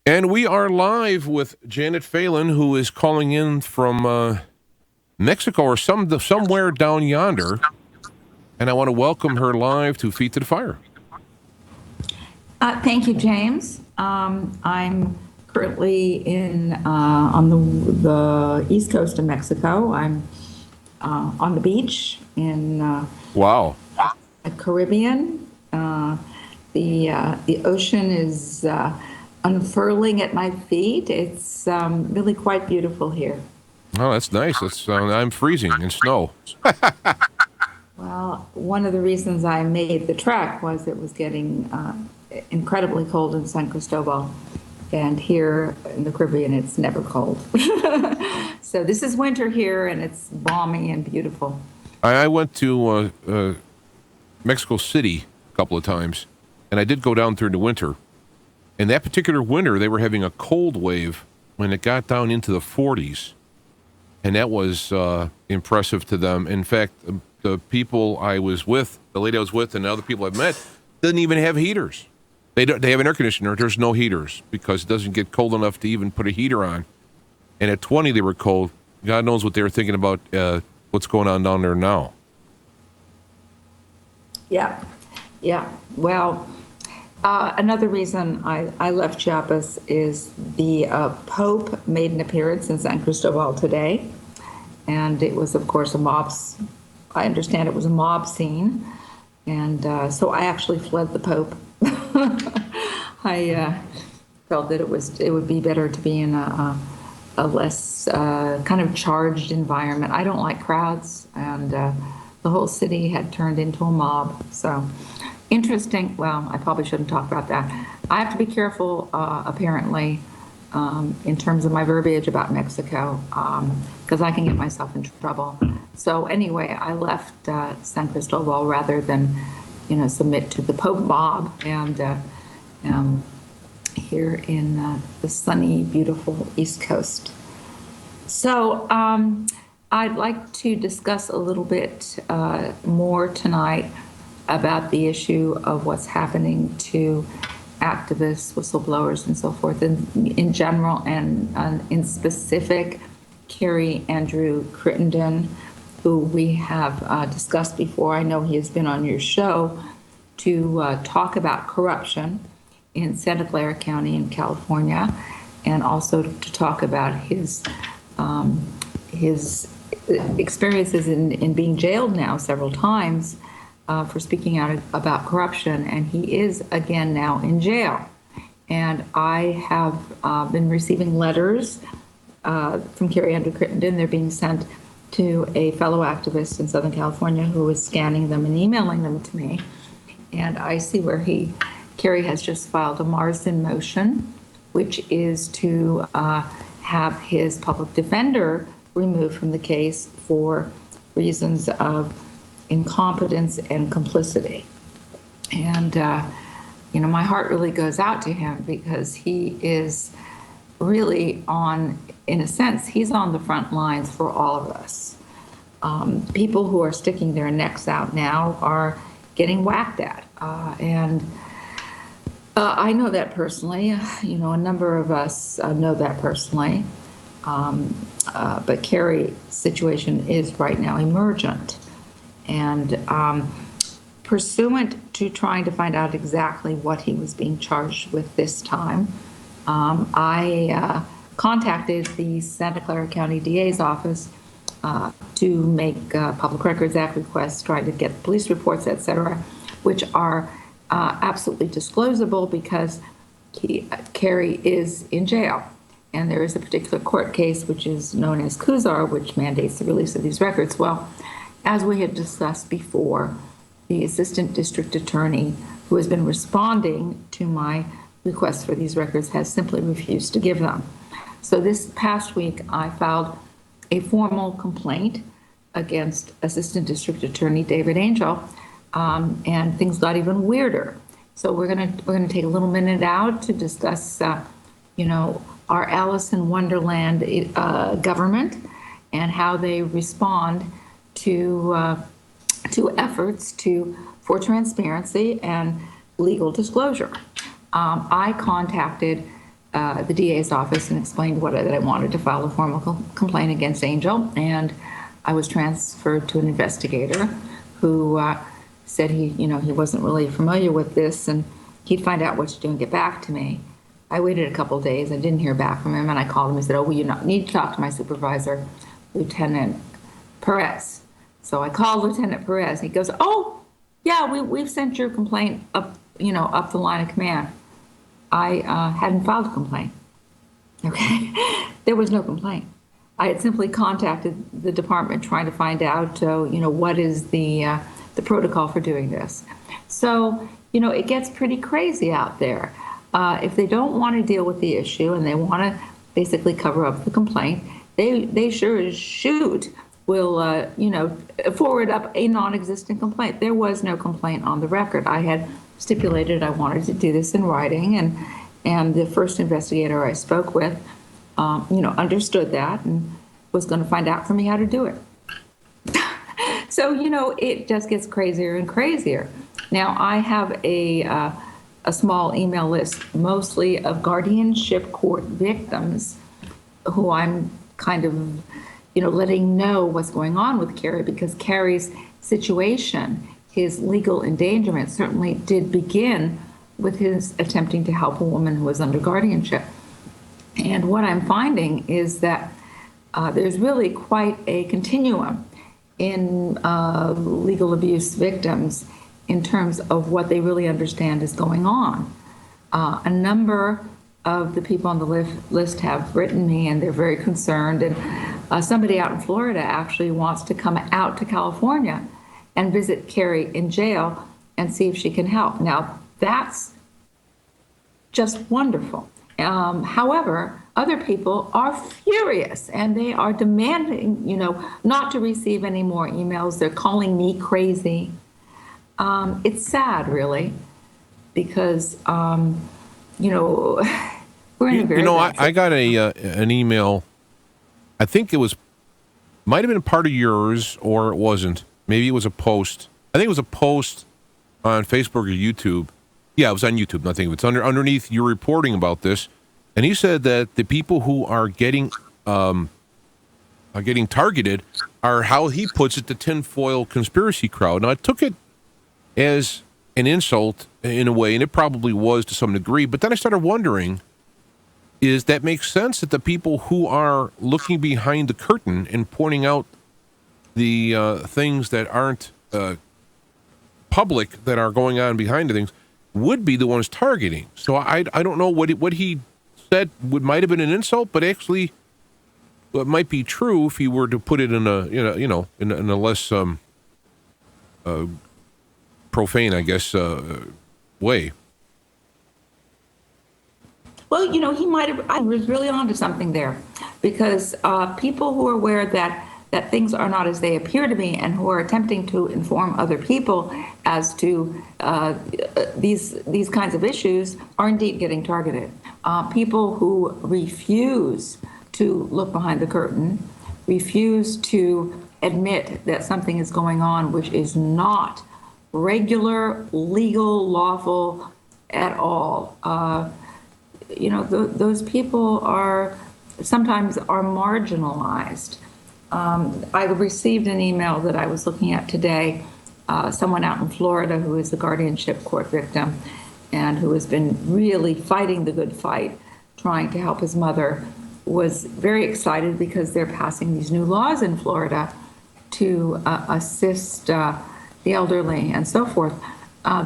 And we are live with Janet Phelan, who is calling in from Mexico or somewhere down yonder. And I want to welcome her live to Feet to the Fire. Thank you, James. I'm currently on the east coast of Mexico. I'm on the beach in Wow. the Caribbean. The ocean is unfurling at my feet. It's really quite beautiful here. Oh, that's nice. I'm freezing in snow. Well, one of the reasons I made the trek was it was getting incredibly cold in San Cristobal. And here in the Caribbean, it's never cold. So this is winter here, and it's balmy and beautiful. I went to Mexico City a couple of times, and I did go down through the winter. And that particular winter, they were having a cold wave when it got down into the 40s. And that was impressive to them. In fact, the people I was with, the lady I was with, and the other people I've met, didn't even have heaters. They have an air conditioner. There's no heaters because it doesn't get cold enough to even put a heater on. And at 20, they were cold. God knows what they were thinking about what's going on down there now. Yeah. Well, another reason I left Chiapas is the Pope made an appearance in San Cristobal today. And it was, of course, I understand it was a mob scene. And so I actually fled the Pope. I felt that it would be better to be in a less kind of charged environment. I don't like crowds, and the whole city had turned into a mob. So interesting. Well, I probably shouldn't talk about that. I have to be careful, apparently, in terms of my verbiage about Mexico, because I can get myself in trouble. So anyway, I left San Cristobal rather than, submit to the Pope mob, and here in the sunny, beautiful East Coast. So I'd like to discuss a little bit more tonight about the issue of what's happening to activists, whistleblowers, and so forth in general, and in specific, Cary Andrew Crittenden, who we have discussed before. I know he has been on your show to talk about corruption in Santa Clara County in California, and also to talk about his experiences in being jailed now several times for speaking out about corruption, and he is again now in jail. And I have been receiving letters from Cary Andrew Crittenden. They're being sent to a fellow activist in Southern California who is scanning them and emailing them to me. And I see where Cary has just filed a Marsden motion, which is to have his public defender removed from the case for reasons of incompetence and complicity. And, my heart really goes out to him because he is really in a sense, he's on the front lines for all of us. People who are sticking their necks out now are getting whacked at. And I know that personally. A number of us know that personally. But Cary's situation is right now emergent. And pursuant to trying to find out exactly what he was being charged with this time, I contacted the Santa Clara County DA's office to make Public Records Act requests, try to get police reports, etc., which are absolutely disclosable because Cary is in jail. And there is a particular court case, which is known as Kuzar, which mandates the release of these records. Well, as we had discussed before, the assistant district attorney who has been responding to my request for these records has simply refused to give them. So this past week, I filed a formal complaint against Assistant District Attorney David Angel, and things got even weirder. So we're gonna take a little minute out to discuss, our Alice in Wonderland government and how they respond to efforts for transparency and legal disclosure. I contacted the DA's office and explained that I wanted to file a formal complaint against Angel, and I was transferred to an investigator who said he wasn't really familiar with this and he'd find out what to do and get back to me. I waited a couple of days. I didn't hear back from him, and I called him and said, "Oh, well, you need to talk to my supervisor, Lieutenant Perez." So I called Lieutenant Perez. He goes, "Oh, yeah, we've sent your complaint up the line of command." I hadn't filed a complaint. Okay, there was no complaint. I had simply contacted the department trying to find out, what is the protocol for doing this. So, it gets pretty crazy out there. If they don't want to deal with the issue and they want to basically cover up the complaint, they sure as shoot will, forward up a non-existent complaint. There was no complaint on the record. I had stipulated I wanted to do this in writing, and the first investigator I spoke with, understood that and was going to find out for me how to do it. So, it just gets crazier and crazier. Now, I have a small email list, mostly of guardianship court victims who I'm kind of, letting know what's going on with Cary, because Cary's situation, his legal endangerment, certainly did begin with his attempting to help a woman who was under guardianship. And what I'm finding is that there's really quite a continuum in legal abuse victims in terms of what they really understand is going on. A number of the people on the list have written me, and they're very concerned. And somebody out in Florida actually wants to come out to California and visit Cary in jail and see if she can help. Now, that's just wonderful. However, other people are furious, and they are demanding, not to receive any more emails. They're calling me crazy. It's sad, really, because, we're in a very I got an email. I think might have been a part of yours, or it wasn't. Maybe it was a post. I think it was a post on Facebook or YouTube. Yeah, it was on YouTube. I think it's underneath your reporting about this. And he said that the people who are getting targeted are, how he puts it, the tinfoil conspiracy crowd. Now, I took it as an insult in a way, and it probably was to some degree. But then I started wondering, that makes sense that the people who are looking behind the curtain and pointing out the things that aren't public, that are going on behind the things, would be the ones targeting. So I don't know what he said might have been an insult, but actually it might be true if he were to put it in a in a less profane, I guess, way. Well, he might have. I was really onto something there, because people who are aware that things are not as they appear to be, and who are attempting to inform other people as to these kinds of issues, are indeed getting targeted. People who refuse to look behind the curtain, refuse to admit that something is going on which is not regular, legal, lawful at all. Those people are sometimes marginalized. I received an email that I was looking at today, someone out in Florida who is a guardianship court victim and who has been really fighting the good fight, trying to help his mother, was very excited because they're passing these new laws in Florida to assist the elderly and so forth.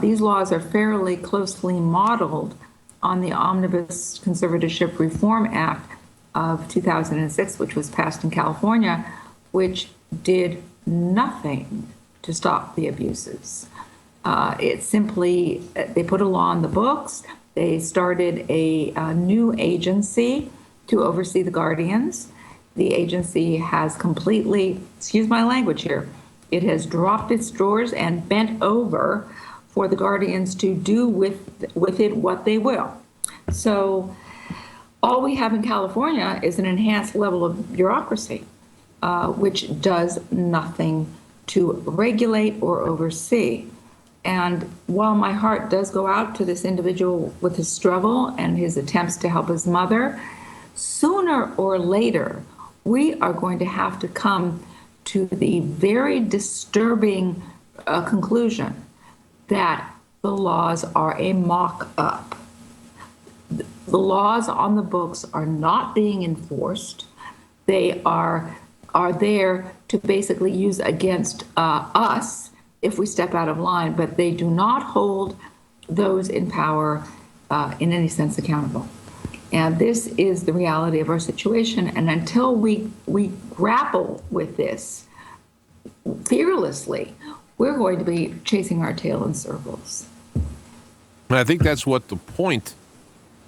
These laws are fairly closely modeled on the Omnibus Conservatorship Reform Act of 2006, which was passed in California, which did nothing to stop the abuses. It simply, they put a law on the books. They started a new agency to oversee the guardians. The agency has completely, excuse my language here, it has dropped its drawers and bent over for the guardians to do with it what they will. So all we have in California is an enhanced level of bureaucracy, which does nothing to regulate or oversee. And while my heart does go out to this individual with his struggle and his attempts to help his mother, sooner or later, we are going to have to come to the very disturbing conclusion that the laws are a mock-up. The laws on the books are not being enforced. They are there to basically use against us if we step out of line, but they do not hold those in power in any sense accountable. And this is the reality of our situation. And until we grapple with this fearlessly, we're going to be chasing our tail in circles. And I think that's what the point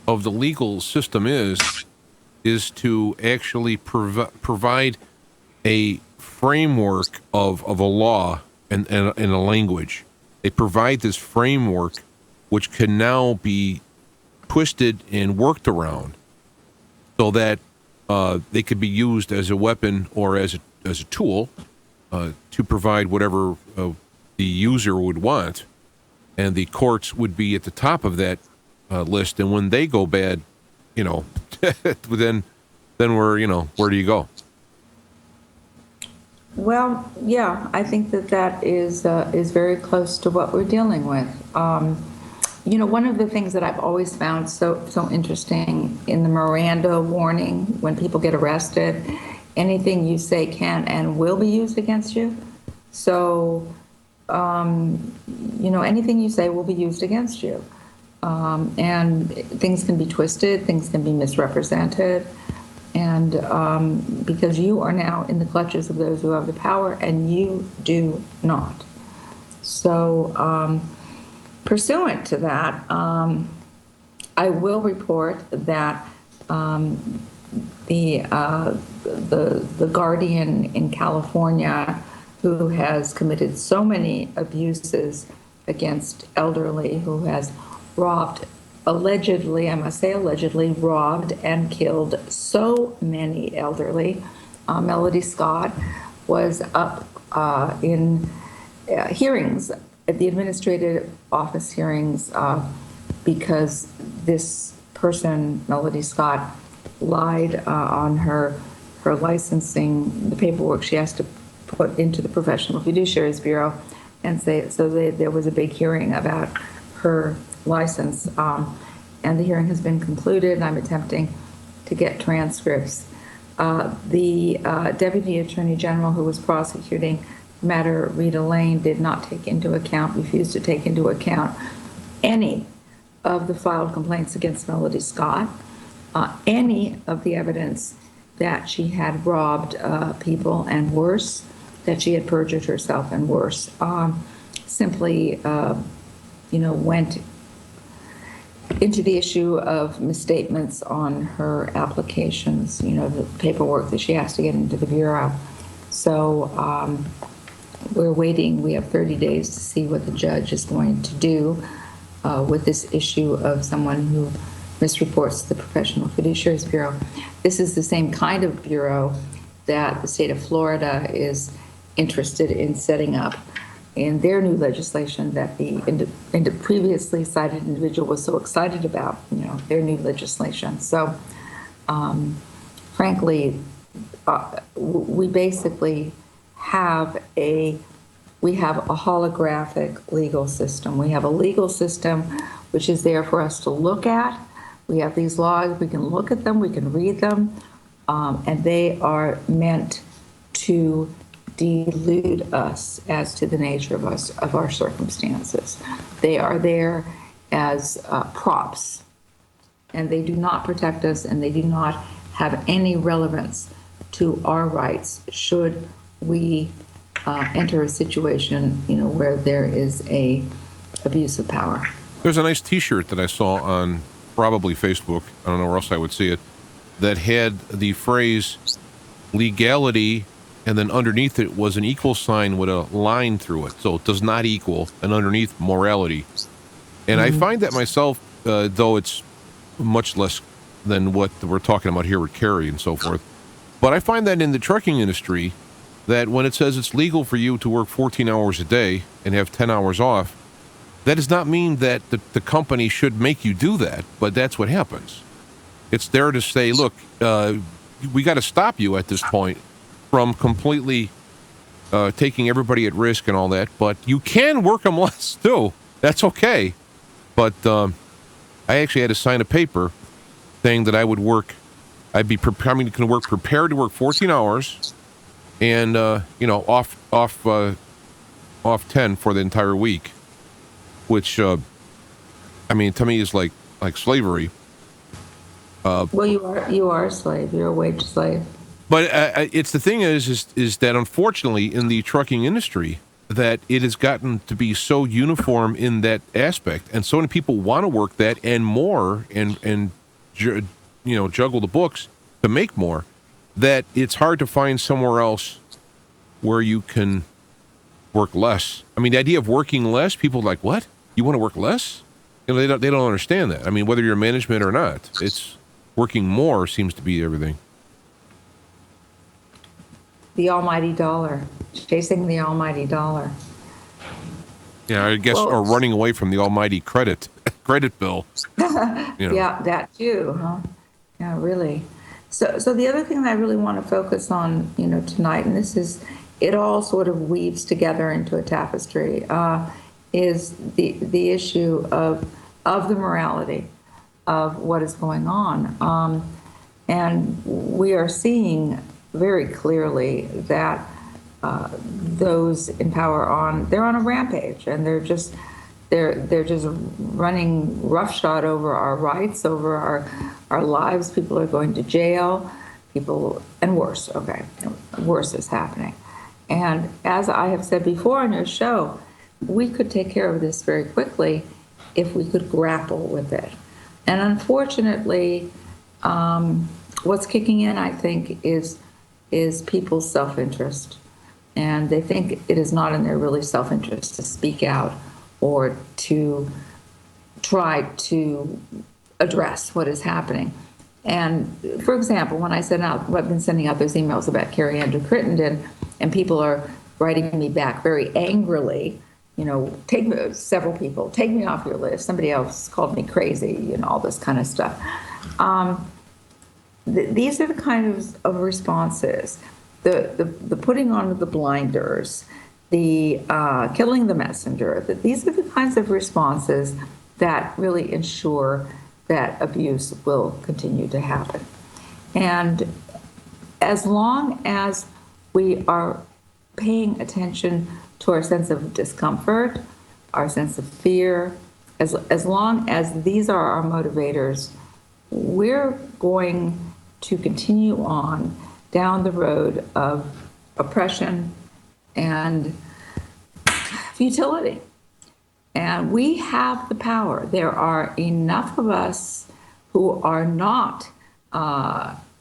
of the legal system is to actually provide a framework of a law and a language. They provide this framework which can now be twisted and worked around so that they could be used as a weapon or as a tool to provide whatever the user would want, and the courts would be at the top of that list. And when they go bad, then we're where do you go? Well, yeah, I think that is very close to what we're dealing with. One of the things that I've always found so interesting in the Miranda warning, when people get arrested, anything you say can and will be used against you. So, anything you say will be used against you. And things can be twisted, things can be misrepresented. And because you are now in the clutches of those who have the power and you do not. So pursuant to that, I will report that the guardian in California, who has committed so many abuses against elderly, who has robbed, allegedly, I must say allegedly, robbed and killed so many elderly. Melody Scott was up in hearings, at the administrative office hearings, because this person, Melody Scott, lied on her licensing, the paperwork she has to put into the Professional Fiduciaries Bureau, and there was a big hearing about her license, and the hearing has been concluded. I'm attempting to get transcripts. The Deputy Attorney General who was prosecuting the matter, Rita Lane, did not take into account, refused to take into account any of the filed complaints against Melody Scott, any of the evidence that she had robbed people, and worse, that she had perjured herself, and worse. Simply, went into the issue of misstatements on her applications, the paperwork that she has to get into the Bureau. So we're waiting. We have 30 days to see what the judge is going to do with this issue of someone who misreports the Professional Fiduciaries Bureau. This is the same kind of bureau that the state of Florida is interested in setting up in their new legislation that the previously cited individual was so excited about, their new legislation. So, frankly, we basically have a holographic legal system. We have a legal system which is there for us to look at. We have these laws, we can look at them, we can read them, and they are meant to delude us as to the nature of our circumstances. They are there as props, and they do not protect us, and they do not have any relevance to our rights should we enter a situation, where there is a abuse of power. There's a nice T-shirt that I saw on probably Facebook, I don't know where else I would see it, that had the phrase legality, and then underneath it was an equal sign with a line through it. So it does not equal, and underneath morality. And I find that myself, though it's much less than what we're talking about here with Cary and so forth. But I find that in the trucking industry, that when it says it's legal for you to work 14 hours a day and have 10 hours off, That does not mean that the company should make you do that, but that's what happens. It's there to say, look, we got to stop you at this point from completely taking everybody at risk and all that, but you can work them less too. That's okay. But I actually had to sign a paper saying that I'd be prepared to work 14 hours and, off 10 for the entire week, which, to me is like slavery. Well, you are a slave. You're a wage slave. But it's the thing is that unfortunately in the trucking industry that it has gotten to be so uniform in that aspect, and so many people want to work that and more, and juggle the books to make more, that it's hard to find somewhere else where you can work less. I mean, the idea of working less, people are like, what? You want to work less? They don't understand that. I mean, whether you're management or not, it's working more seems to be everything. The almighty dollar, chasing the almighty dollar. Yeah, I guess, or running away from the almighty credit bill. Yeah, that too, huh? Yeah, really. So the other thing that I really want to focus on, tonight, and it all sort of weaves together into a tapestry, is the issue of the morality of what is going on, and we are seeing very clearly that those in power they're on a rampage, and they're just running roughshod over our rights, over our lives. People are going to jail, and worse. Okay, worse is happening. And as I have said before on your show, we could take care of this very quickly if we could grapple with it. And unfortunately, what's kicking in, I think, is people's self-interest. And they think it is not in their really self-interest to speak out or to try to address what is happening. And for example, when I've been sending out those emails about Cary Andrew Crittenden, and people are writing me back very angrily, several people, take me off your list. Somebody else called me crazy, all this kind of stuff. These are the kinds of responses, the putting on the blinders, the killing the messenger. These are the kinds of responses that really ensure that abuse will continue to happen. And as long as we are paying attention to our sense of discomfort, our sense of fear, as long as these are our motivators, we're going to continue on down the road of oppression and futility. And we have the power. There are enough of us who are not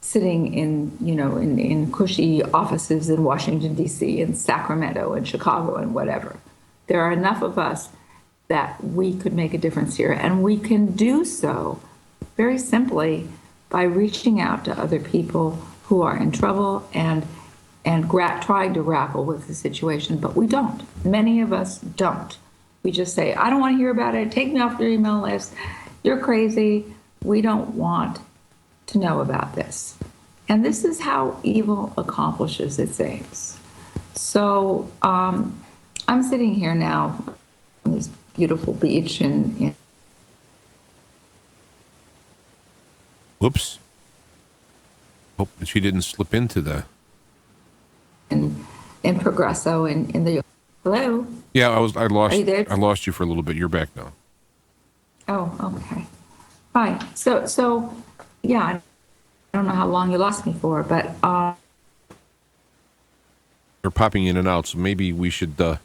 sitting in cushy offices in Washington, D.C., and Sacramento, and Chicago, and whatever. There are enough of us that we could make a difference here. And we can do so very simply by reaching out to other people who are in trouble and trying to grapple with the situation. But we don't. Many of us don't. We just say, I don't want to hear about it. Take me off your email list. You're crazy. We don't want to know about this. And this is how evil accomplishes its aims. So I'm sitting here now on this beautiful beach in Whoops. Hope that she didn't slip into the... in Progresso in the... Hello? Yeah, I lost. Are you there? I lost you for a little bit. You're back now. Oh, okay. Hi. So, yeah, I don't know how long you lost me for, but you're popping in and out, so maybe we should. You're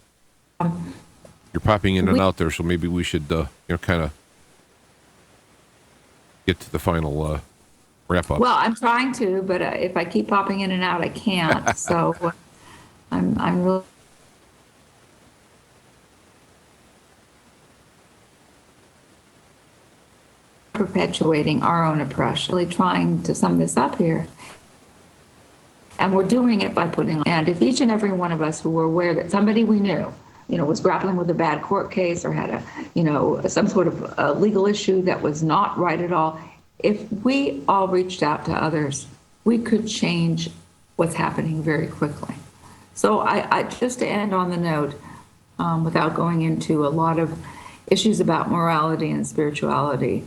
popping in and out there, so maybe we should, kind of get to the final wrap up. Well, I'm trying to, but if I keep popping in and out, I can't. So, I'm really. Perpetuating our own oppression, really trying to sum this up here. And we're doing it by and if each and every one of us who were aware that somebody we knew was grappling with a bad court case or had some sort of legal issue that was not right at all, if we all reached out to others, we could change what's happening very quickly. So I just to end on the note, without going into a lot of issues about morality and spirituality,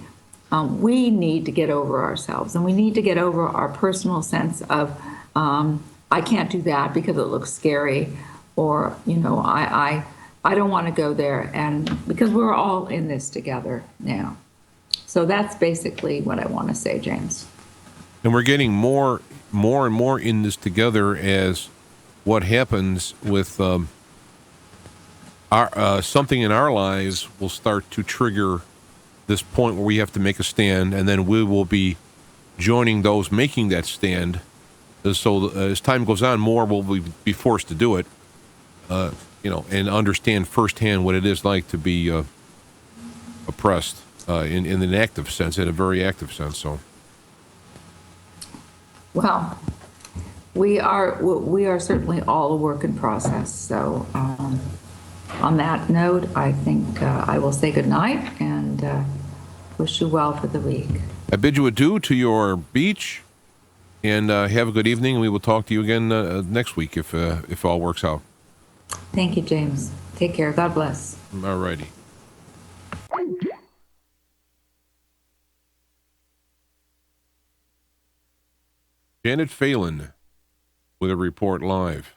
we need to get over ourselves, and we need to get over our personal sense of I can't do that because it looks scary, or I don't want to go there, and because we're all in this together now. So that's basically what I want to say, James. And we're getting more and more in this together as what happens with something in our lives will start to trigger this point where we have to make a stand, and then we will be joining those making that stand. So as time goes on, more will be forced to do it, and understand firsthand what it is like to be oppressed in an active sense, in a very active sense. So, well, we are certainly all a work in process. So, on that note, I think I will say good night and wish you well for the week. I bid you adieu to your beach, and have a good evening. We will talk to you again next week if all works out. Thank you, James. Take care. God bless. All righty. Janet Phelan with a report live.